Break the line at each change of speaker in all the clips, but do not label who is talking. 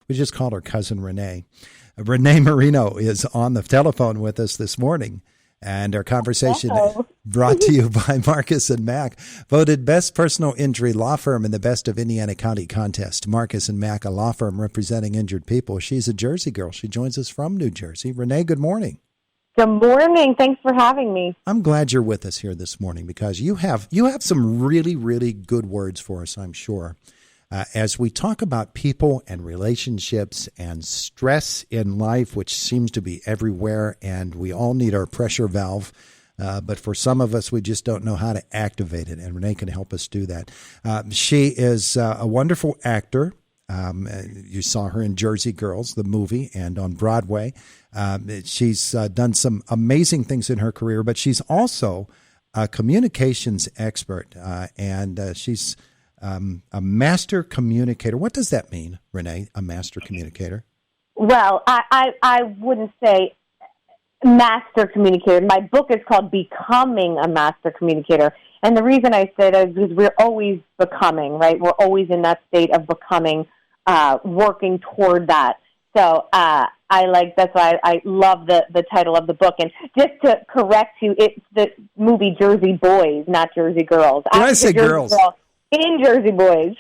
We just called her cousin Renee. Renee Marino is on the telephone with us this morning. And our conversation brought to you by Marcus and Mack, voted best personal injury law firm in the Best of Indiana County contest. Marcus and Mack, a law firm representing injured people. She's a Jersey girl. She joins us from New Jersey. Renee, good morning.
Good morning. Thanks for having me.
I'm glad you're with us here this morning because you have some really, really good words for us, I'm sure. As we talk about people and relationships and stress in life, which seems to be everywhere, and we all need our pressure valve, but for some of us, we just don't know how to activate it, and Renee can help us do that. She is a wonderful actor. You saw her in Jersey Girls, the movie, and on Broadway. She's done some amazing things in her career, but she's also a communications expert, and she's a master communicator. What does that mean, Renee, a master communicator?
Well, I wouldn't say master communicator. My book is called Becoming a Master Communicator. And the reason I say that is because we're always becoming, right? We're always in that state of becoming, working toward that. So that's why I love the title of the book. And just to correct you, it's the movie Jersey Boys, not Jersey Girls.
Did I say girls?
In Jersey Boys.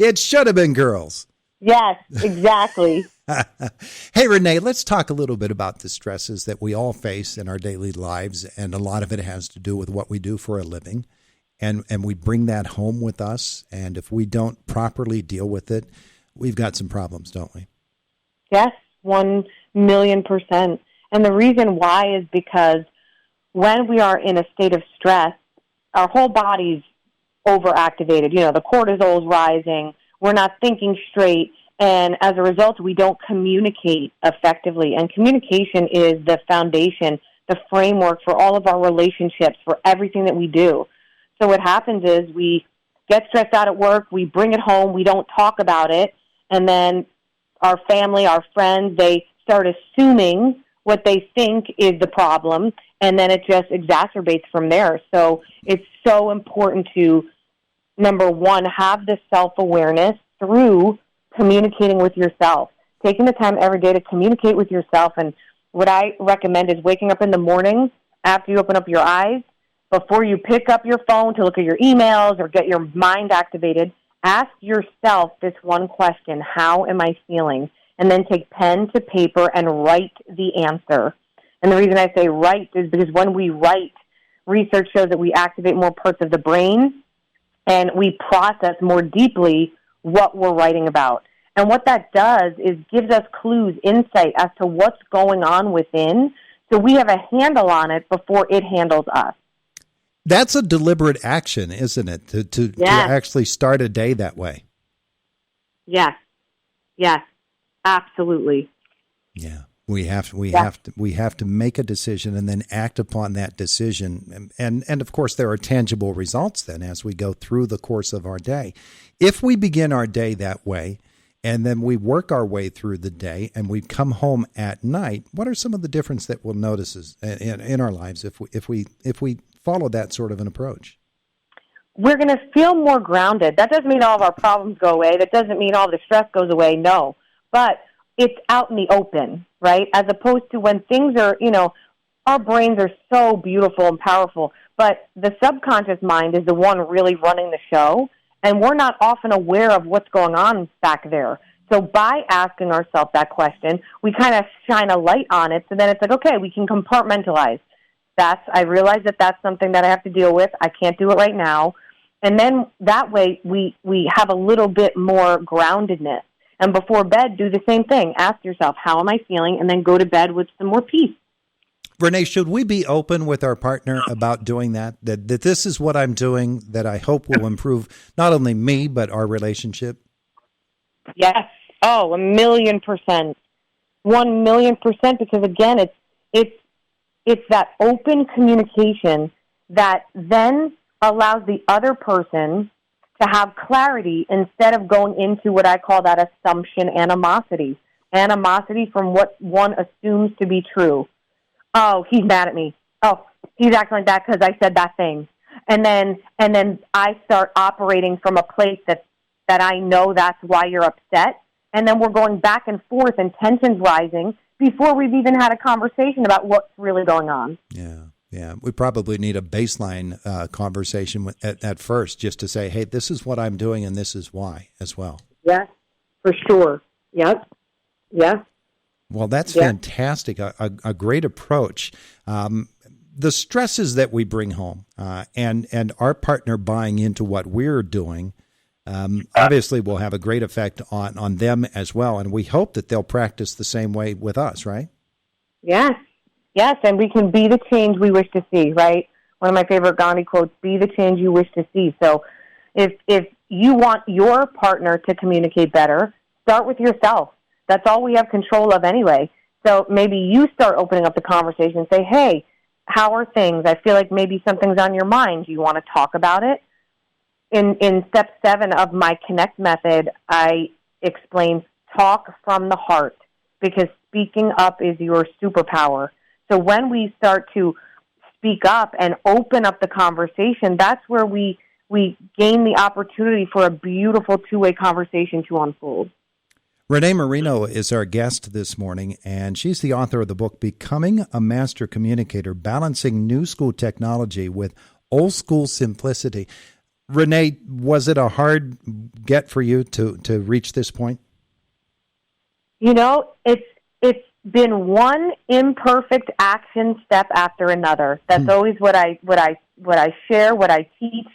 It should have been girls.
Yes, exactly.
Hey, Renee, let's talk a little bit about the stresses that we all face in our daily lives, and a lot of it has to do with what we do for a living, and we bring that home with us, and if we don't properly deal with it, we've got some problems, don't we?
Yes, 1,000,000%. And the reason why is because when we are in a state of stress, our whole body's overactivated. You know, the cortisol's rising. We're not thinking straight. And as a result, we don't communicate effectively. And communication is the foundation, the framework for all of our relationships, for everything that we do. So what happens is we get stressed out at work, we bring it home, we don't talk about it, and then our family, our friends, they start assuming what they think is the problem, and then it just exacerbates from there. So it's so important to, number one, have the self-awareness through communicating with yourself, taking the time every day to communicate with yourself. And what I recommend is waking up in the morning after you open up your eyes, before you pick up your phone to look at your emails or get your mind activated, ask yourself this one question: how am I feeling? And then take pen to paper and write the answer. And the reason I say write is because when we write, research shows that we activate more parts of the brain and we process more deeply what we're writing about. And what that does is gives us clues, insight as to what's going on within, so we have a handle on it before it handles us.
That's a deliberate action, isn't it, to actually start a day that way? Yes,
absolutely.
Yeah. We have to make a decision and then act upon that decision. And of course, there are tangible results then as we go through the course of our day. If we begin our day that way and then we work our way through the day and we come home at night, what are some of the differences that we'll notice in our lives if we follow that sort of an approach?
We're going to feel more grounded. That doesn't mean all of our problems go away. That doesn't mean all the stress goes away. No. But it's out in the open, right? As opposed to when things are, our brains are so beautiful and powerful, but the subconscious mind is the one really running the show, and we're not often aware of what's going on back there. So by asking ourselves that question, we kind of shine a light on it, so then it's like, okay, we can compartmentalize. I realize that that's something that I have to deal with. I can't do it right now. And then that way we have a little bit more groundedness. And before bed, do the same thing. Ask yourself, how am I feeling? And then go to bed with some more peace.
Renee, should we be open with our partner about doing that? That this is what I'm doing that I hope will improve not only me, but our relationship?
Yes. Oh, 1,000,000%. 1,000,000%, because again, it's that open communication that then allows the other person to have clarity instead of going into what I call that assumption animosity. Animosity from what one assumes to be true. Oh, he's mad at me. Oh, he's acting like that because I said that thing. And then I start operating from a place that I know that's why you're upset. and then we're going back and forth and tensions rising before we've even had a conversation about what's really going on.
Yeah. Yeah, we probably need a baseline conversation at first just to say, hey, this is what I'm doing and this is why as well.
Yes, for sure. Yep. Yeah.
Well, that's fantastic, a great approach. The stresses that we bring home and our partner buying into what we're doing obviously will have a great effect on them as well. And we hope that they'll practice the same way with us, right?
Yes. Yes, and we can be the change we wish to see, right? One of my favorite Gandhi quotes, be the change you wish to see. So if you want your partner to communicate better, start with yourself. That's all we have control of anyway. So maybe you start opening up the conversation and say, hey, how are things? I feel like maybe something's on your mind. Do you want to talk about it? In step 7 of my Connect method, I explain talk from the heart, because speaking up is your superpower. So when we start to speak up and open up the conversation, that's where we gain the opportunity for a beautiful two-way conversation to unfold.
Renee Marino is our guest this morning, and she's the author of the book, Becoming a Master Communicator, Balancing New School Technology with Old School Simplicity. Renee, was it a hard get for you to reach this point?
You know, it's been one imperfect action step after another. That's always what I share, what I teach.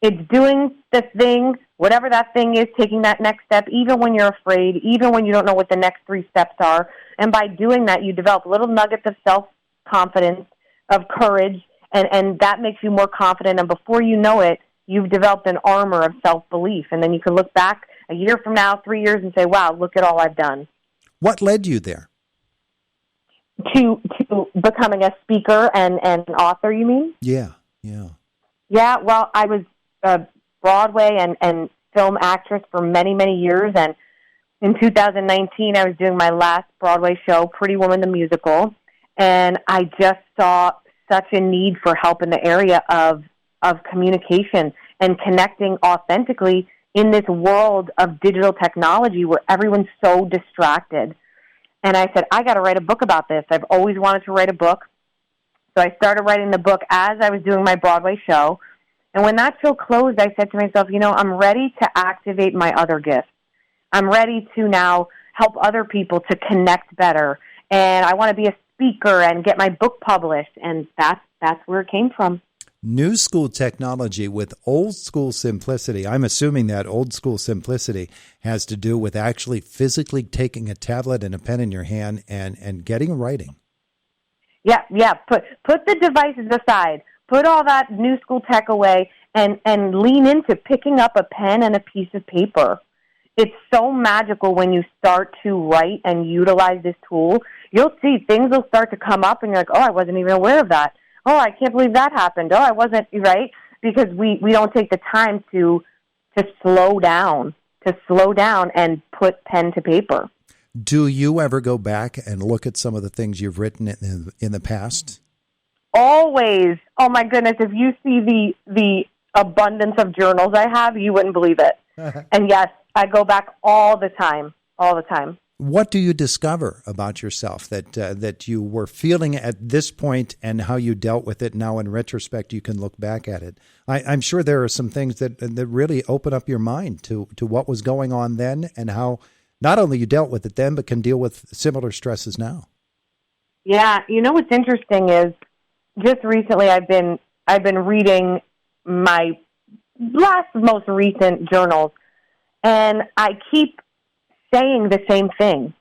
It's doing the thing, whatever that thing is, taking that next step, even when you're afraid, even when you don't know what the next 3 steps are. And by doing that, you develop little nuggets of self-confidence, of courage, and that makes you more confident. And before you know it, you've developed an armor of self-belief. And then you can look back a year from now, 3 years, and say, wow, look at all I've done.
What led you there?
To becoming a speaker and an author, you mean?
Yeah.
Yeah, well, I was a Broadway and film actress for many, many years, and in 2019, I was doing my last Broadway show, Pretty Woman the Musical, and I just saw such a need for help in the area of communication and connecting authentically in this world of digital technology where everyone's so distracted. And I said, I got to write a book about this. I've always wanted to write a book. So I started writing the book as I was doing my Broadway show. And when that show closed, I said to myself, I'm ready to activate my other gifts. I'm ready to now help other people to connect better. And I want to be a speaker and get my book published. And that's where it came from.
New school technology with old school simplicity. I'm assuming that old school simplicity has to do with actually physically taking a tablet and a pen in your hand and getting writing.
Yeah. Put the devices aside. Put all that new school tech away and lean into picking up a pen and a piece of paper. It's so magical when you start to write and utilize this tool. You'll see things will start to come up and you're like, oh, I wasn't even aware of that. Oh, I can't believe that happened. Oh, I wasn't, right? Because we don't take the time to slow down and put pen to paper.
Do you ever go back and look at some of the things you've written in the past?
Always. Oh, my goodness. If you see the abundance of journals I have, you wouldn't believe it. And yes, I go back all the time. What
do you discover about yourself that you were feeling at this point and how you dealt with it? Now, in retrospect, you can look back at it. I'm sure there are some things that really open up your mind to what was going on then and how not only you dealt with it then, but can deal with similar stresses now.
Yeah, what's interesting is just recently I've been reading my most recent journals, and I keep saying the same thing,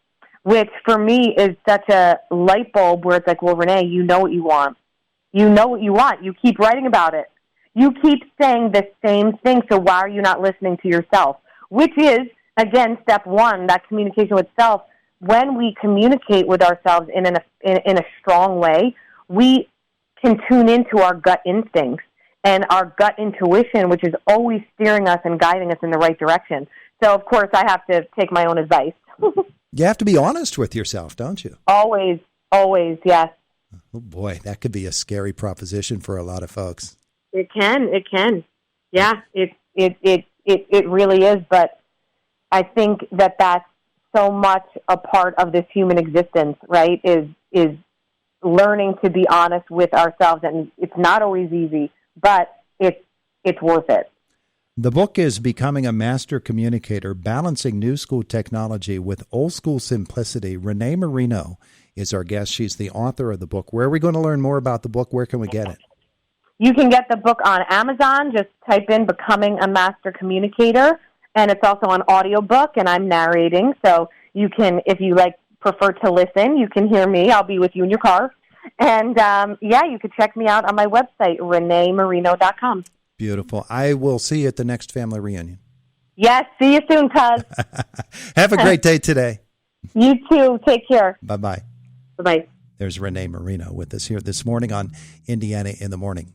which for me is such a light bulb where it's like, well, Renee, you know what you want. You know what you want. You keep writing about it. You keep saying the same thing, so why are you not listening to yourself? Which is, again, step 1, that communication with self. When we communicate with ourselves in a strong way, we can tune into our gut instincts and our gut intuition, which is always steering us and guiding us in the right direction. So, of course, I have to take my own advice.
You have to be honest with yourself, don't you?
Always, yes.
Oh, boy, that could be a scary proposition for a lot of folks.
It can. Yeah, it really is. But I think that's so much a part of this human existence, right? Is learning to be honest with ourselves, and it's not always easy, but it's worth it.
The book is Becoming a Master Communicator, Balancing New School Technology with Old School Simplicity. Renee Marino is our guest. She's the author of the book. Where are we going to learn more about the book? Where can we get it?
You can get the book on Amazon. Just type in Becoming a Master Communicator, and it's also on audiobook, and I'm narrating. So you can, if you prefer to listen, you can hear me. I'll be with you in your car. And, you can check me out on my website, reneemarino.com.
Beautiful. I will see you at the next family reunion.
Yes, see you soon, cuz.
Have a great day today.
You too. Take care.
Bye-bye.
Bye-bye.
There's Renee Marino with us here this morning on Indiana in the Morning.